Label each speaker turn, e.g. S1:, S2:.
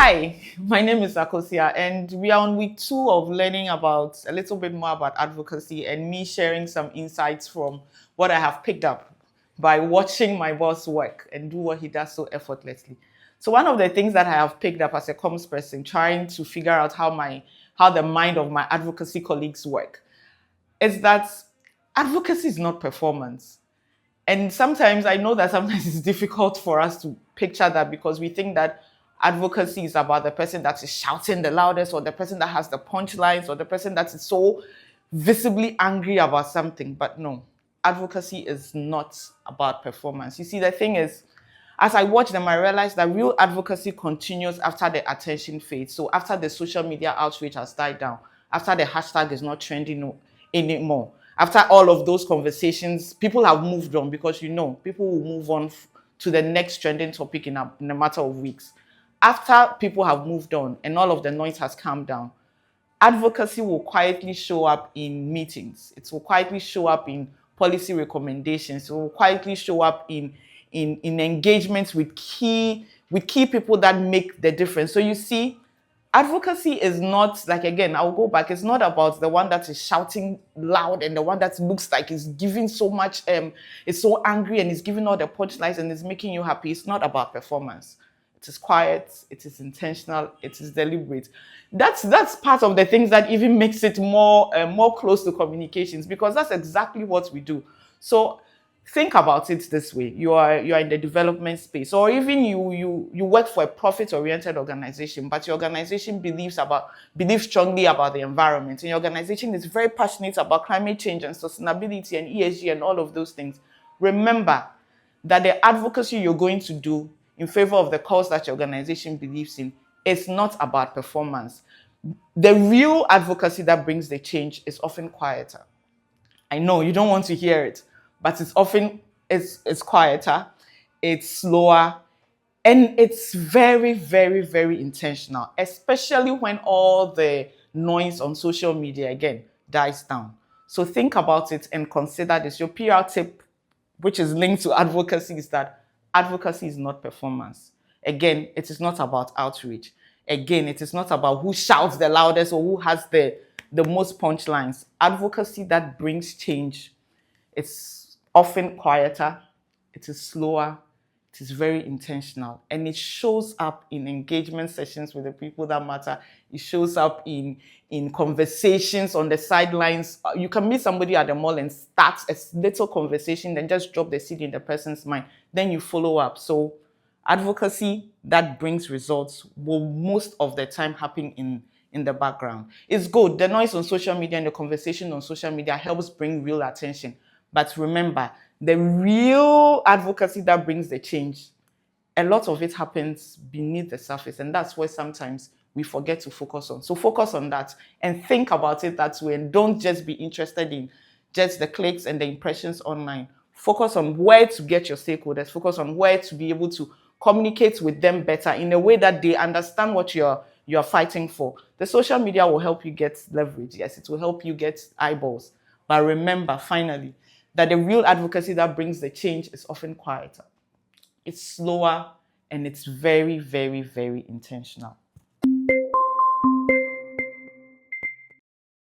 S1: Hi, my name is Akosia, and we are on week 2 of learning about a little bit more about advocacy and me sharing some insights from what I have picked up by watching my boss work and do what he does so effortlessly. So one of the things that I have picked up as a comms person, trying to figure out how the mind of my advocacy colleagues work, is that advocacy is not performance. And sometimes I know that sometimes it's difficult for us to picture that because we think that advocacy is about the person that is shouting the loudest or the person that has the punchlines or the person that is so visibly angry about something. But no, advocacy is not about performance. You see, the thing is, as I watch them, I realize that real advocacy continues after the attention fades. So after the social media outrage has died down, after the hashtag is not trending anymore, after all of those conversations, people have moved on because people will move on to the next trending topic in a matter of weeks. After people have moved on and all of the noise has calmed down, advocacy will quietly show up in meetings. It will quietly show up in policy recommendations. It will quietly show up in engagements with key people that make the difference. So you see, advocacy is not like, again, I'll go back. It's not about the one that is shouting loud and the one that looks like is giving so much, is so angry and is giving all the punchlines and is making you happy. It's not about performance. It is quiet, it is intentional, it is deliberate. That's part of the things that even makes it more close to communications, because that's exactly what we do. So think about it this way: you are in the development space, or even you work for a profit-oriented organization, but your organization believes strongly about the environment, and your organization is very passionate about climate change and sustainability and ESG and all of those things. Remember that the advocacy you're going to do in favor of the cause that your organization believes in is not about performance. The real advocacy that brings the change is often quieter. I know you don't want to hear it, but it's quieter, it's slower, and it's very, very, very intentional, especially when all the noise on social media again dies down. So think about it and consider this. Your PR tip, which is linked to advocacy, is that advocacy is not performance. Again, it is not about outreach. Again, it is not about who shouts the loudest or who has the most punchlines. Advocacy that brings change, it's often quieter, it is slower, it is very intentional, and it shows up in engagement sessions with the people that matter. It shows up in conversations on the sidelines. You can meet somebody at the mall and start a little conversation, then just drop the seed in the person's mind. Then you follow up. So advocacy that brings results will most of the time happen in the background. It's good. The noise on social media and the conversation on social media helps bring real attention. But remember, the real advocacy that brings the change, a lot of it happens beneath the surface, and that's where sometimes we forget to focus on. So focus on that and think about it that way, and don't just be interested in just the clicks and the impressions online. Focus on where to get your stakeholders. Focus on where to be able to communicate with them better in a way that they understand what you're fighting for. The social media will help you get leverage. Yes, it will help you get eyeballs. But remember, finally, that the real advocacy that brings the change is often quieter. It's slower, and it's very, very, very intentional.